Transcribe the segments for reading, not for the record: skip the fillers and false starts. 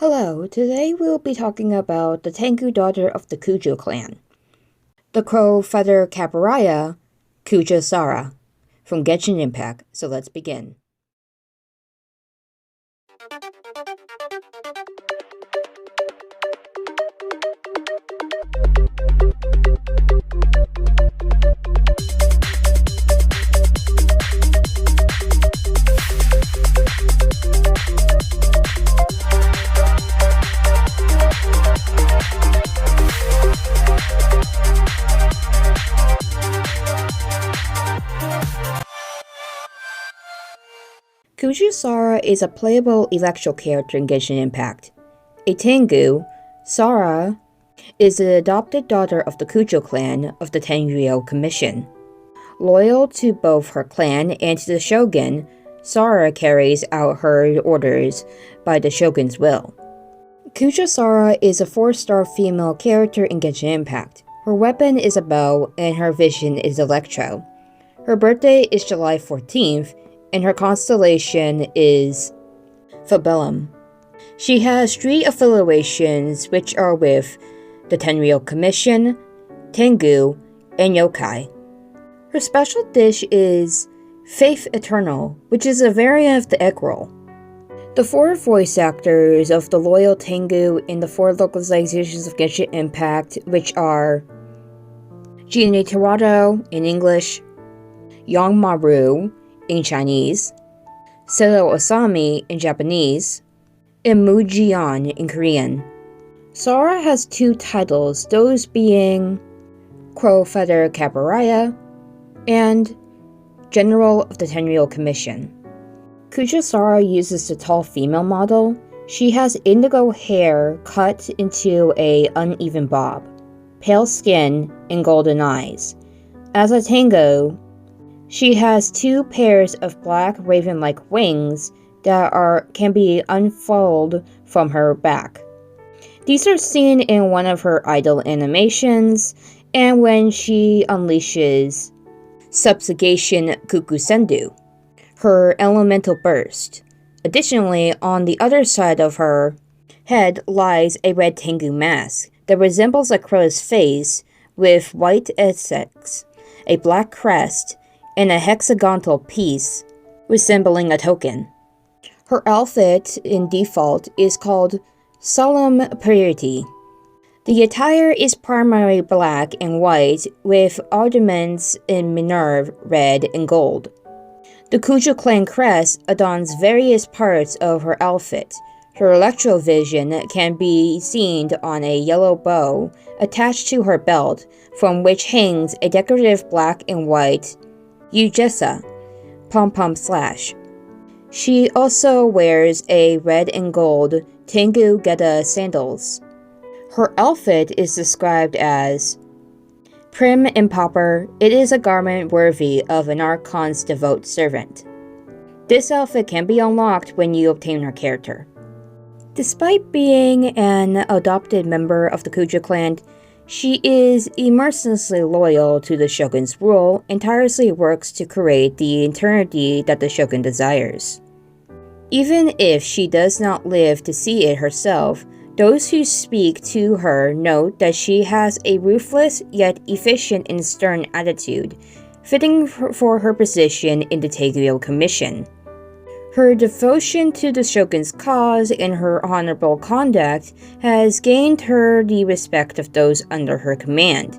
Hello, today we'll be talking about the Tengu daughter of the Kujou clan, the Crow Feather Caparaya, Kujou Sara, from Genshin Impact, so let's begin. Kujou Sara is a playable electoral character in Genshin Impact. A Tengu, Sara is the adopted daughter of the Kujou clan of the Tenryou Commission. Loyal to both her clan and to the shogun, Sara carries out her orders by the shogun's will. Kujou Sara is a 4-star female character in Genshin Impact. Her weapon is a bow and her vision is electro. Her birthday is July 14th, and her constellation is Fabellum. She has 3 affiliations, which are with the Tenryou Commission, Tengu, and Yokai. Her special dish is Faith Eternal, which is a variant of the egg roll. The 4 voice actors of the loyal Tengu in the 4 localizations of Genshin Impact, which are Gina Tirado in English, Yang Maru in Chinese, Sero Osami in Japanese, and Mu Jian in Korean. Sara has 2 titles, those being Crow Feather Caparaya and General of the Tenryou Commission. Kujou Sara uses the tall female model. She has indigo hair cut into an uneven bob, pale skin, and golden eyes. As a Tengu, she has 2 pairs of black raven-like wings that can be unfurled from her back. These are seen in one of her idol animations, and when she unleashes Subjugation Kukusendu, her elemental burst. Additionally, on the other side of her head lies a red Tengu mask that resembles a crow's face with white essex, a black crest, and a hexagonal piece resembling a token. Her outfit in default is called Solemn Purity. The attire is primarily black and white with ornaments in Minerve red and gold. The Kujou clan crest adorns various parts of her outfit. Her electrovision can be seen on a yellow bow attached to her belt, from which hangs a decorative black and white Ujesa pom-pom slash. She also wears a red and gold Tengu Geta sandals. Her outfit is described as prim and proper. It is a garment worthy of an Archon's devout servant. This outfit can be unlocked when you obtain her character. Despite being an adopted member of the Kujou clan, she is immerselessly loyal to the shogun's rule and tirelessly works to create the eternity that the shogun desires. Even if she does not live to see it herself, those who speak to her note that she has a ruthless yet efficient and stern attitude, fitting for her position in the Tenryou Commission. Her devotion to the shogun's cause and her honorable conduct has gained her the respect of those under her command.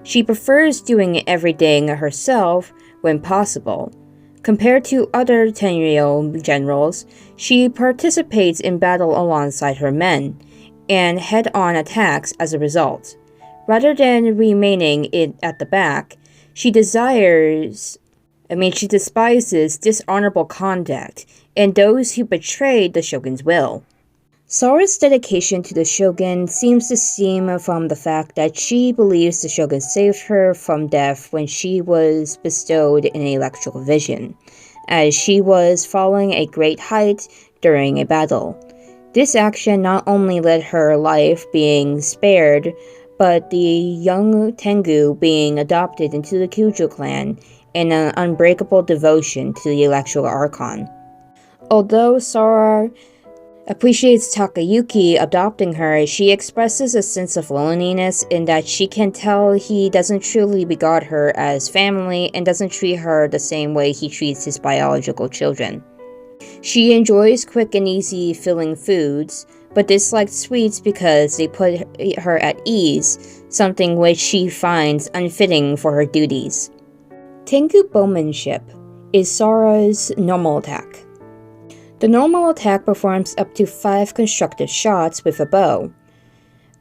She prefers doing everything herself when possible. Compared to other Tenryou generals, she participates in battle alongside her men, and head-on attacks as a result. Rather than remaining at the back, she despises dishonorable conduct and those who betray the shogun's will. Sara's dedication to the shogun seems to stem from the fact that she believes the shogun saved her from death when she was bestowed an electrical vision, as she was falling a great height during a battle. This action not only led her life being spared, but the young Tengu being adopted into the Kujou clan and an unbreakable devotion to the Electoral Archon. Although Sara appreciates Takayuki adopting her, she expresses a sense of loneliness in that she can tell he doesn't truly regard her as family and doesn't treat her the same way he treats his biological children. She enjoys quick and easy filling foods, but dislikes sweets because they put her at ease, something which she finds unfitting for her duties. Tengu bowmanship is Sara's normal attack. The normal attack performs up to 5 constructive shots with a bow.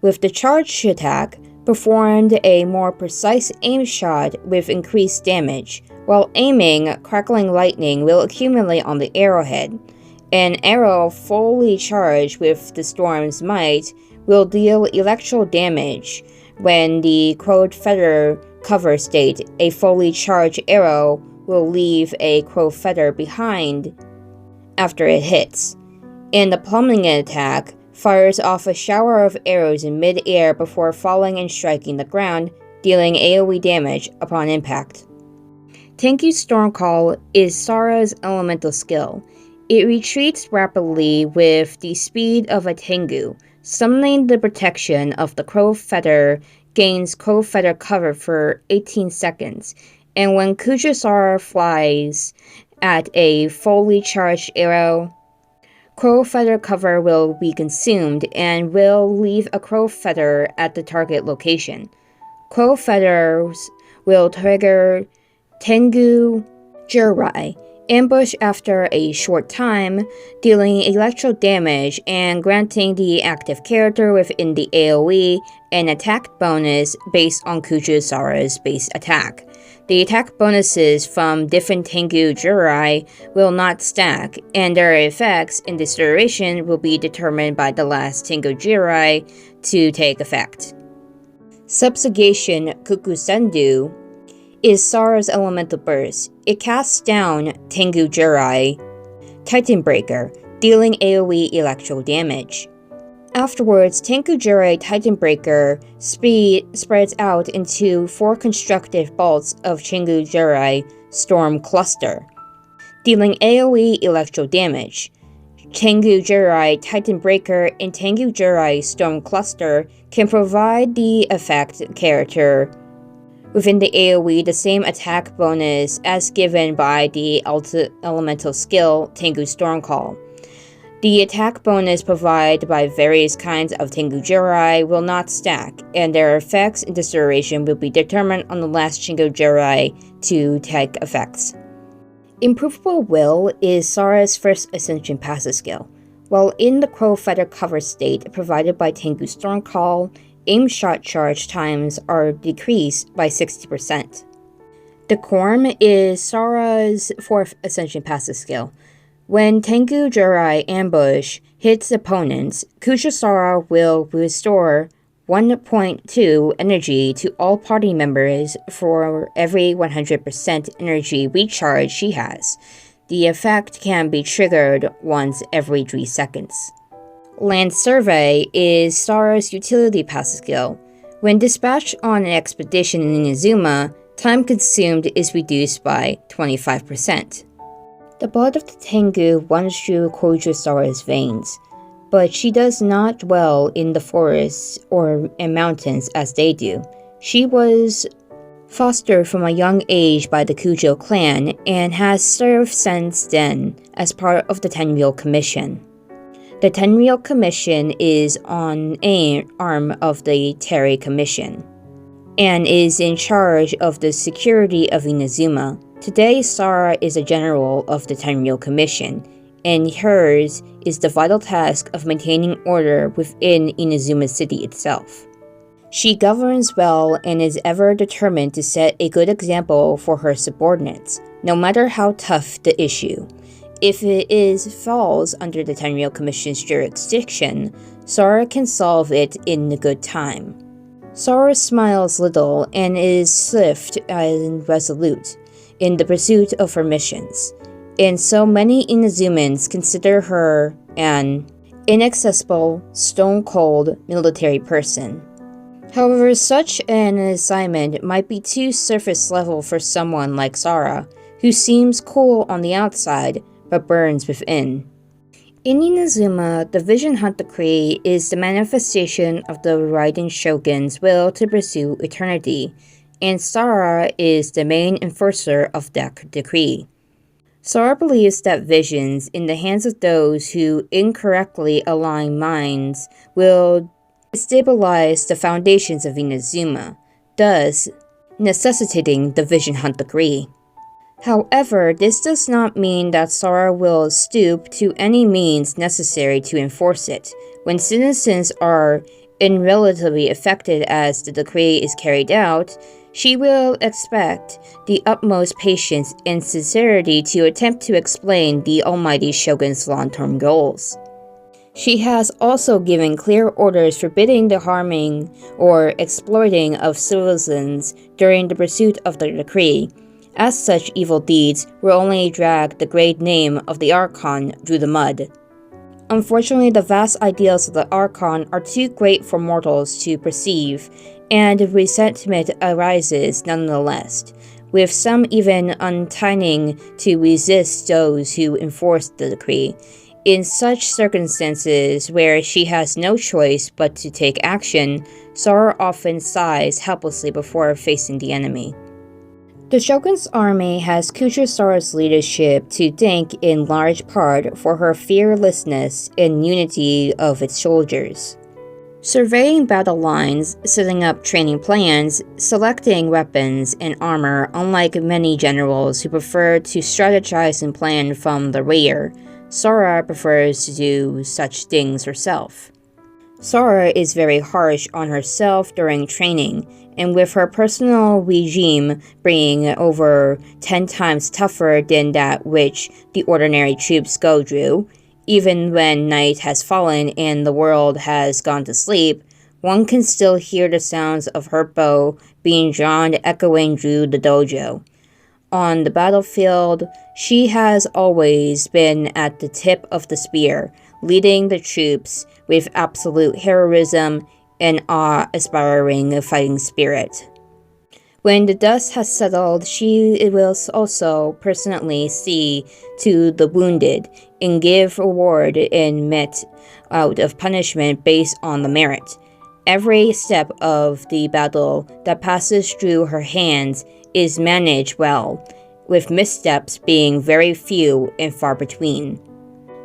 With the charged attack, performed a more precise aim shot with increased damage. While aiming, crackling lightning will accumulate on the arrowhead. An arrow fully charged with the storm's might will deal electrical damage. When the crowed feather cover state, a fully charged arrow will leave a crowed feather behind after it hits, and the plummeting attack fires off a shower of arrows in mid-air before falling and striking the ground, dealing AoE damage upon impact. Tengu's Stormcall is Sara's elemental skill. It retreats rapidly with the speed of a Tengu, summoning the protection of the Crow Feather, gains Crow Feather cover for 18 seconds, and when Kujou Sara flies at a fully charged arrow, Crow Feather cover will be consumed and will leave a Crow Feather at the target location. Crow Feathers will trigger Tengu Jurai, ambush after a short time, dealing electro damage and granting the active character within the AoE an attack bonus based on Kujou Sara's base attack. The attack bonuses from different Tengu Jurai will not stack, and their effects in this duration will be determined by the last Tengu Jurai to take effect. Subjugation Kukusendu is Sara's elemental burst. It casts down Tengu Jurai Titan Breaker, dealing AoE electro damage. Afterwards, Tengu Jurai Titan Breaker spreads out into 4 constructive bolts of Tengu Jurai Storm Cluster, dealing AoE electro damage. Tengu Jurai Titan Breaker and Tengu Jurai Storm Cluster can provide the effect character within the AoE the same attack bonus as given by the elemental skill Tengu Stormcall. The attack bonus provided by various kinds of Tengu Jurai will not stack, and their effects in this duration will be determined on the last Tengu Jurai to take effects. Improvable Will is Sara's first Ascension passive skill. While in the Crow Feather cover state provided by Tengu Stormcall, aim shot charge times are decreased by 60%. Decorum is Sara's fourth Ascension passive skill. When Tengu Jurai ambush hits opponents, Kujou Sara will restore 1.2 energy to all party members for every 100% energy recharge she has. The effect can be triggered once every 3 seconds. Land Survey is Sara's utility passive skill. When dispatched on an expedition in Inazuma, time consumed is reduced by 25%. The blood of the Tengu runs through Kujou Sara's veins, but she does not dwell in the forests or in mountains as they do. She was fostered from a young age by the Kujou clan and has served since then as part of the Tenryou Commission. The Tenryou Commission is an arm of the Terry Commission and is in charge of the security of Inazuma. Today, Sara is a general of the Tenryou Commission, and hers is the vital task of maintaining order within Inazuma City itself. She governs well and is ever determined to set a good example for her subordinates, no matter how tough the issue. If it falls under the Tenryou Commission's jurisdiction, Sara can solve it in a good time. Sara smiles little and is swift and resolute in the pursuit of her missions, and so many Inazumans consider her an inaccessible, stone-cold military person. However, such an assignment might be too surface level for someone like Sara, who seems cool on the outside but burns within. In Inazuma, the Vision Hunt Decree is the manifestation of the Raiden Shogun's will to pursue eternity, and Sara is the main enforcer of that decree. Sara believes that visions in the hands of those who incorrectly align minds will destabilize the foundations of Inazuma, thus necessitating the Vision Hunt Decree. However, this does not mean that Sara will stoop to any means necessary to enforce it. When citizens are irrelatively affected as the decree is carried out, she will expect the utmost patience and sincerity to attempt to explain the Almighty Shogun's long-term goals. She has also given clear orders forbidding the harming or exploiting of citizens during the pursuit of the decree, as such evil deeds will only drag the great name of the Archon through the mud. Unfortunately, the vast ideals of the Archon are too great for mortals to perceive, and resentment arises nonetheless, with some even untining to resist those who enforce the decree. In such circumstances where she has no choice but to take action, Sara often sighs helplessly before facing the enemy. The Shogun's army has Kujou Sara's leadership to thank in large part for her fearlessness and unity of its soldiers. Surveying battle lines, setting up training plans, selecting weapons and armor, unlike many generals who prefer to strategize and plan from the rear, Sara prefers to do such things herself. Sara is very harsh on herself during training, and with her personal regime being over 10 times tougher than that which the ordinary troops go through, even when night has fallen and the world has gone to sleep, one can still hear the sounds of her bow being drawn echoing through the dojo. On the battlefield, she has always been at the tip of the spear, leading the troops with absolute heroism and awe-inspiring fighting spirit. When the dust has settled, she will also personally see to the wounded and give reward and met out of punishment based on the merit. Every step of the battle that passes through her hands is managed well, with missteps being very few and far between.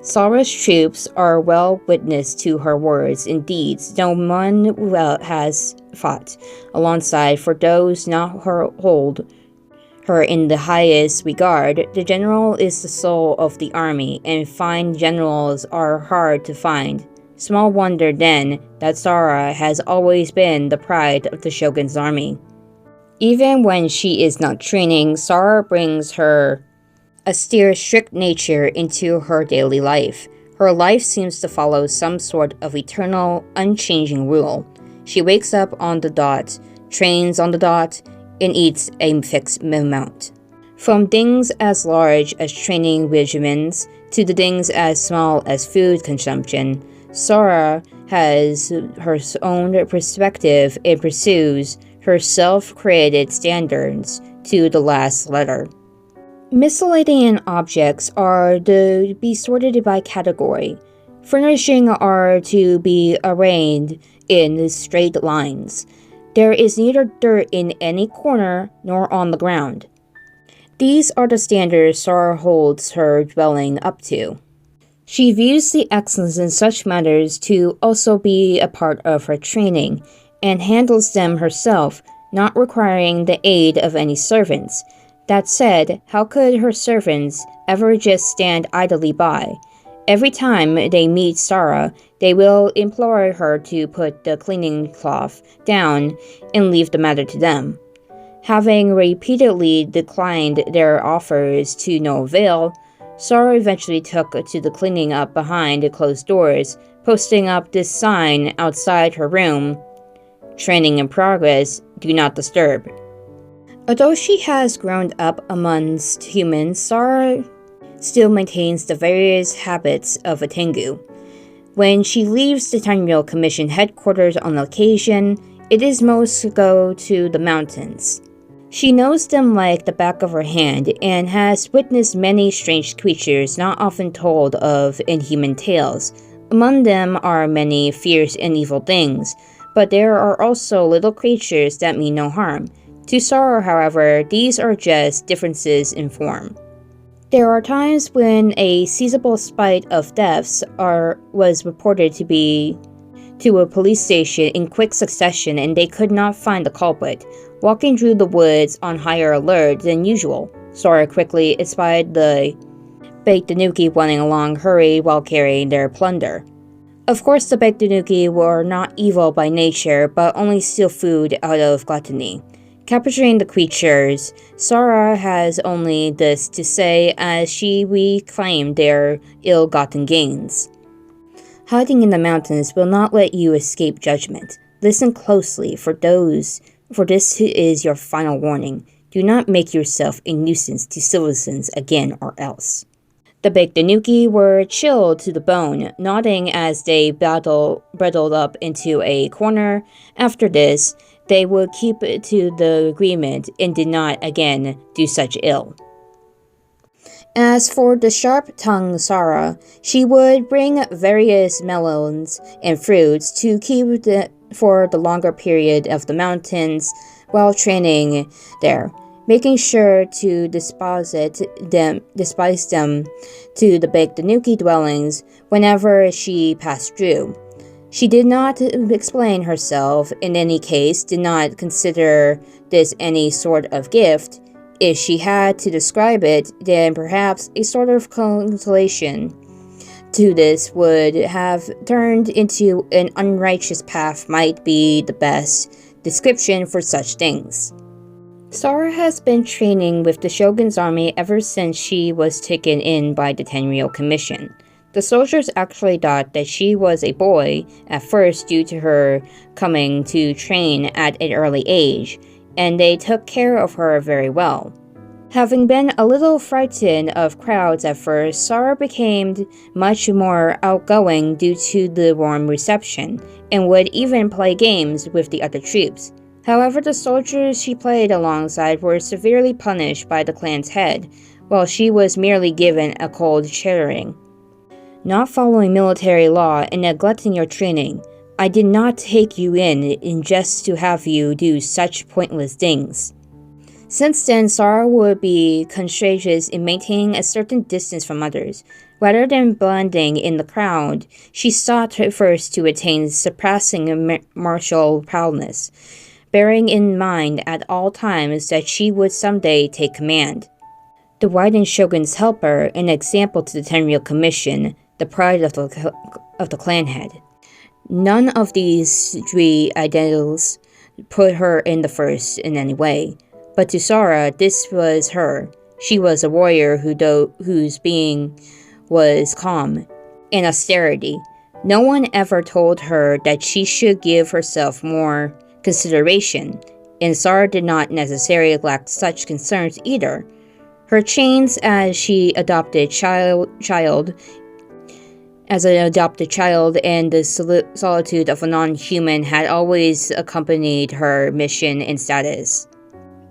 Sara's troops are well witness to her words and deeds, no one has fought alongside. For those not hold her in the highest regard, the general is the soul of the army, and fine generals are hard to find. Small wonder, then, that Sara has always been the pride of the Shogun's army. Even when she is not training, Sara brings her austere, strict nature into her daily life. Her life seems to follow some sort of eternal, unchanging rule. She wakes up on the dot, trains on the dot, and eats a fixed amount. From things as large as training regimens to the things as small as food consumption, Sara has her own perspective and pursues her self-created standards to the last letter. Miscellaneous objects are to be sorted by category. Furnishing are to be arranged in straight lines. There is neither dirt in any corner nor on the ground. These are the standards Sara holds her dwelling up to. She views the excellence in such matters to also be a part of her training, and handles them herself, not requiring the aid of any servants. That said, how could her servants ever just stand idly by? Every time they meet Sara, they will implore her to put the cleaning cloth down and leave the matter to them. Having repeatedly declined their offers to no avail, Sara eventually took to the cleaning up behind the closed doors, posting up this sign outside her room: "Training in progress, do not disturb." Although she has grown up amongst humans, Sara still maintains the various habits of a Tengu. When she leaves the Tanryou Commission headquarters on occasion, it is most to go to the mountains. She knows them like the back of her hand and has witnessed many strange creatures not often told of in human tales. Among them are many fierce and evil things, but there are also little creatures that mean no harm. To Sara, however, these are just differences in form. There are times when a seizable spate of deaths was reported to a police station in quick succession and they could not find the culprit. Walking through the woods on higher alert than usual, Sara quickly espied the baked tanuki running along hurry while carrying their plunder. Of course, the baked tanuki were not evil by nature, but only steal food out of gluttony. Capturing the creatures, Sara has only this to say as she reclaimed their ill-gotten gains. Hiding in the mountains will not let you escape judgment. Listen closely, for this is your final warning. Do not make yourself a nuisance to citizens again or else. The baked tanuki were chilled to the bone, nodding as they bridled up into a corner. After this, they would keep to the agreement and did not again do such ill. As for the sharp-tongued Sara, she would bring various melons and fruits to keep for the longer period of the mountains while training there, making sure to despise them to the baked tanuki dwellings whenever she passed through. She did not explain herself, in any case, did not consider this any sort of gift. If she had to describe it, then perhaps a sort of consolation to this would have turned into an unrighteous path might be the best description for such things. Sara has been training with the Shogun's army ever since she was taken in by the Tenryou Commission. The soldiers actually thought that she was a boy at first due to her coming to train at an early age, and they took care of her very well. Having been a little frightened of crowds at first, Sara became much more outgoing due to the warm reception, and would even play games with the other troops. However, the soldiers she played alongside were severely punished by the clan's head, while she was merely given a cold cheering. Not following military law and neglecting your training, I did not take you in just to have you do such pointless things. Since then, Sara would be conscientious in maintaining a certain distance from others. Rather than blending in the crowd, she sought first to attain surpassing martial prowess, bearing in mind at all times that she would someday take command. The Raiden Shogun's helper, an example to the Tenryou Commission, the pride of the clan head. None of these three ideals put her in the first in any way, but to Sara, this was her. She was a warrior whose being was calm and austerity. No one ever told her that she should give herself more consideration, and Sara did not necessarily lack such concerns either. Her chains as an adopted child and the solitude of a non-human had always accompanied her mission and status.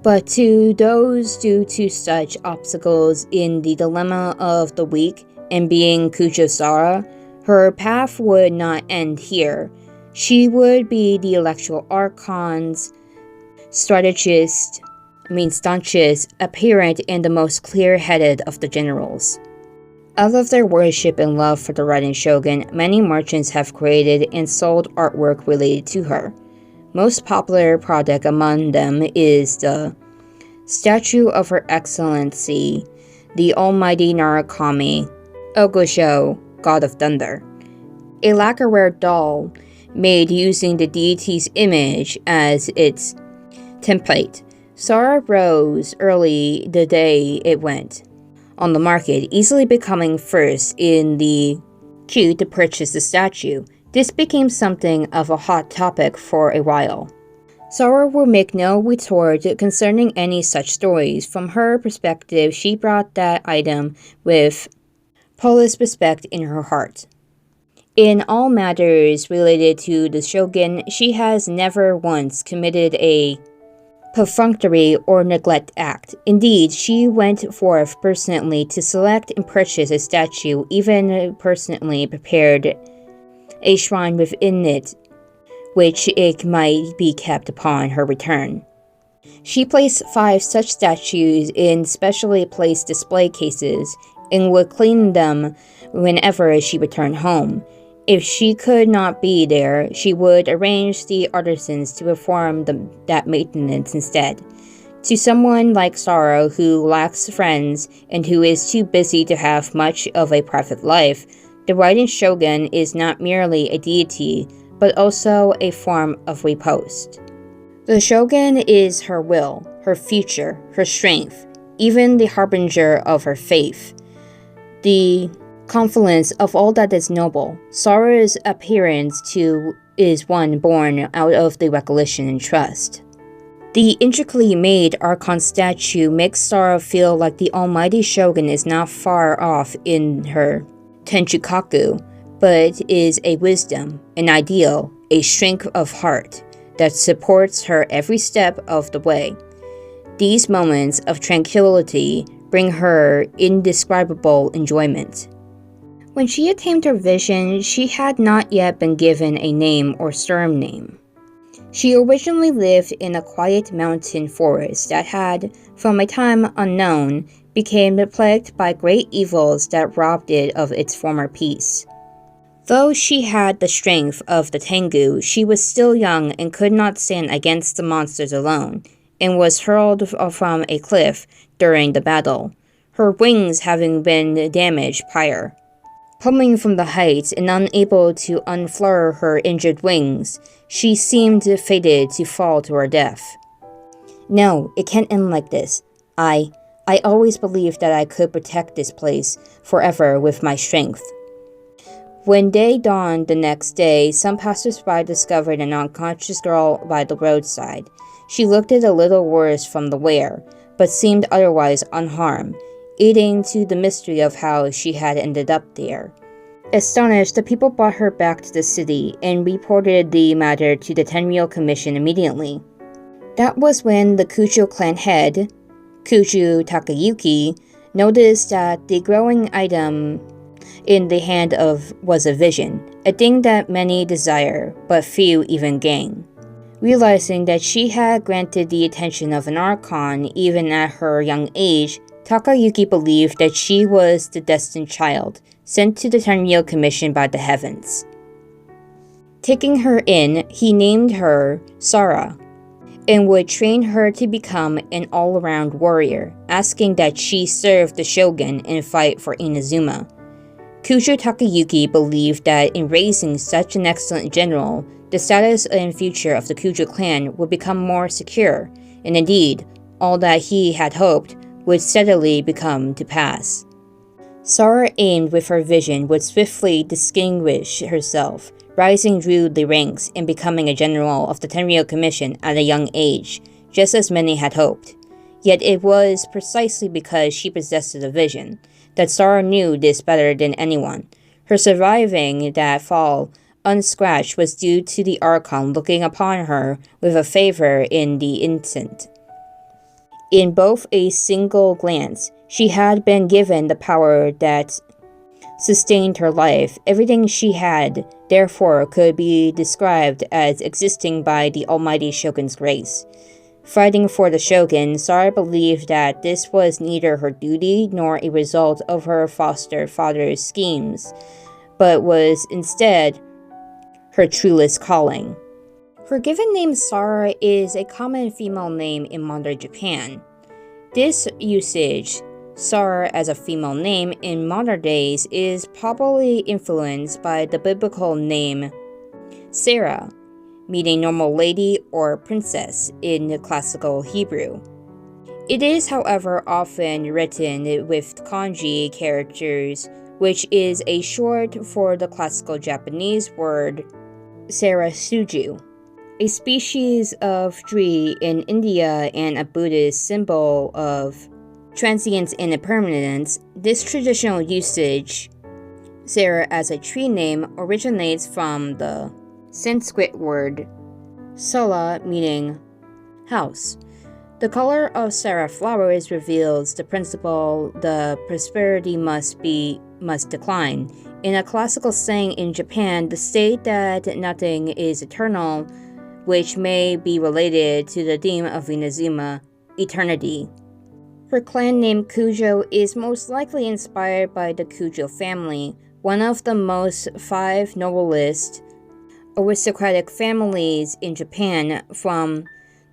But to those due to such obstacles in the dilemma of the weak and being Kujou Sara, her path would not end here. She would be the electoral archon's staunchest, apparent, and the most clear-headed of the generals. Out of their worship and love for the Raiden Shogun, many merchants have created and sold artwork related to her. Most popular product among them is the statue of Her Excellency, the Almighty Narukami, Ogosho, God of Thunder. A lacquerware doll made using the deity's image as its template. Sara rose early the day it went on the market, easily becoming first in the queue to purchase the statue. This became something of a hot topic for a while. Sara will make no retort concerning any such stories. From her perspective, she brought that item with fullest respect in her heart. In all matters related to the shogun, she has never once committed a perfunctory or neglect act. Indeed, she went forth personally to select and purchase a statue, even personally prepared a shrine within it, which it might be kept upon her return. She placed 5 such statues in specially placed display cases and would clean them whenever she returned home. If she could not be there, she would arrange the artisans to perform that maintenance instead. To someone like Sara, who lacks friends and who is too busy to have much of a private life, the writing shogun is not merely a deity, but also a form of repose. The shogun is her will, her future, her strength, even the harbinger of her faith. The confluence of all that is noble. Sara's appearance too is one born out of the recollection and trust. The intricately made Archon statue makes Sara feel like the almighty shogun is not far off in her tenchukaku, but is a wisdom, an ideal, a strength of heart that supports her every step of the way. These moments of tranquility bring her indescribable enjoyment. When she attained her vision, she had not yet been given a name or surname. She originally lived in a quiet mountain forest that had, from a time unknown, become plagued by great evils that robbed it of its former peace. Though she had the strength of the Tengu, she was still young and could not stand against the monsters alone, and was hurled from a cliff during the battle, her wings having been damaged prior. Pulling from the heights and unable to unfurl her injured wings, she seemed fated to fall to her death. No, it can't end like this. I always believed that I could protect this place forever with my strength. When day dawned the next day, some passers-by discovered an unconscious girl by the roadside. She looked a little worse from the wear, but seemed otherwise unharmed, adding to the mystery of how she had ended up there. Astonished, the people brought her back to the city and reported the matter to the Tenryou Commission immediately. That was when the Kujou clan head, Kujou Takayuki, noticed that the growing item in the hand was a vision, a thing that many desire, but few even gain. Realizing that she had granted the attention of an Archon even at her young age, Takayuki believed that she was the destined child, sent to the Tenryou Commission by the heavens. Taking her in, he named her Sara, and would train her to become an all-around warrior, asking that she serve the shogun and fight for Inazuma. Kujou Takayuki believed that in raising such an excellent general, the status and future of the Kujou clan would become more secure, and indeed, all that he had hoped would steadily become to pass. Sara aimed with her vision would swiftly distinguish herself, rising through the ranks and becoming a general of the Tenryou Commission at a young age, just as many had hoped. Yet it was precisely because she possessed a vision that Sara knew this better than anyone. Her surviving that fall unscratched was due to the Archon looking upon her with a favor in the instant. In both a single glance, she had been given the power that sustained her life. Everything she had, therefore, could be described as existing by the almighty shogun's grace. Fighting for the shogun, Sara believed that this was neither her duty nor a result of her foster father's schemes, but was instead her truest calling. Her given name Sara is a common female name in modern Japan. This usage, Sara as a female name in modern days, is probably influenced by the biblical name Sarah, meaning normal lady or princess in the classical Hebrew. It is, however, often written with kanji characters, which is a short for the classical Japanese word Sarasuju, a species of tree in India and a Buddhist symbol of transience and impermanence. This traditional usage, Sara as a tree name, originates from the Sanskrit word sala, meaning house, The color of Sara flowers reveals the principle the prosperity must decline. In a classical saying in Japan, the state that nothing is eternal, which may be related to the theme of Inazuma, eternity. Her clan name Kujou is most likely inspired by the Kujou family, one of the most 5 noblest aristocratic families in Japan from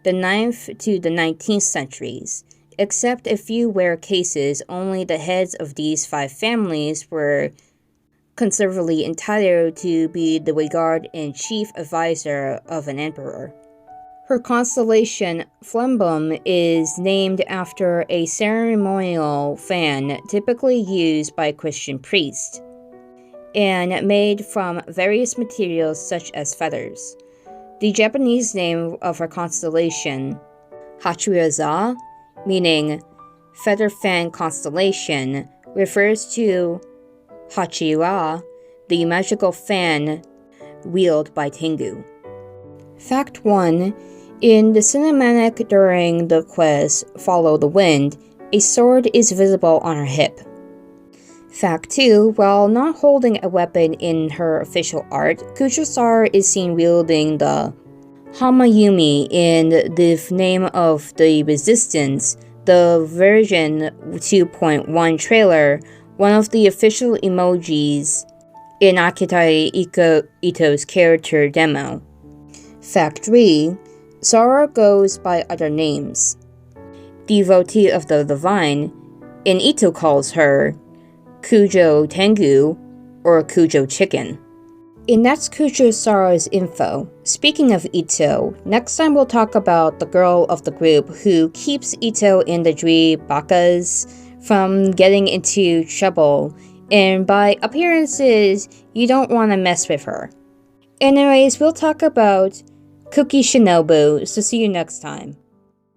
the 9th to the 19th centuries. Except a few rare cases, only the heads of these 5 families were conservatively entitled to be the regard and chief advisor of an emperor. Her constellation, Flembum, is named after a ceremonial fan typically used by Christian priests, and made from various materials such as feathers. The Japanese name of her constellation, Hachiraza, meaning feather fan constellation, refers to Hachira, the magical fan wielded by Tengu. Fact 1. In the cinematic during the quest Follow the Wind, a sword is visible on her hip. Fact 2. While not holding a weapon in her official art, Kujou Sara is seen wielding the Hamayumi in the name of the Resistance, the version 2.1 trailer, one of the official emojis in Akitai Ito's character demo. Fact 3. Sara goes by other names. Devotee of the Divine, and Ito calls her Kujou Tengu or Kujou Chicken. And that's Kujou Sara's info. Speaking of Ito, next time we'll talk about the girl of the group who keeps Ito and the Dree Bakas from getting into trouble, and by appearances, you don't want to mess with her. Anyways, we'll talk about Cookie Shinobu, so see you next time.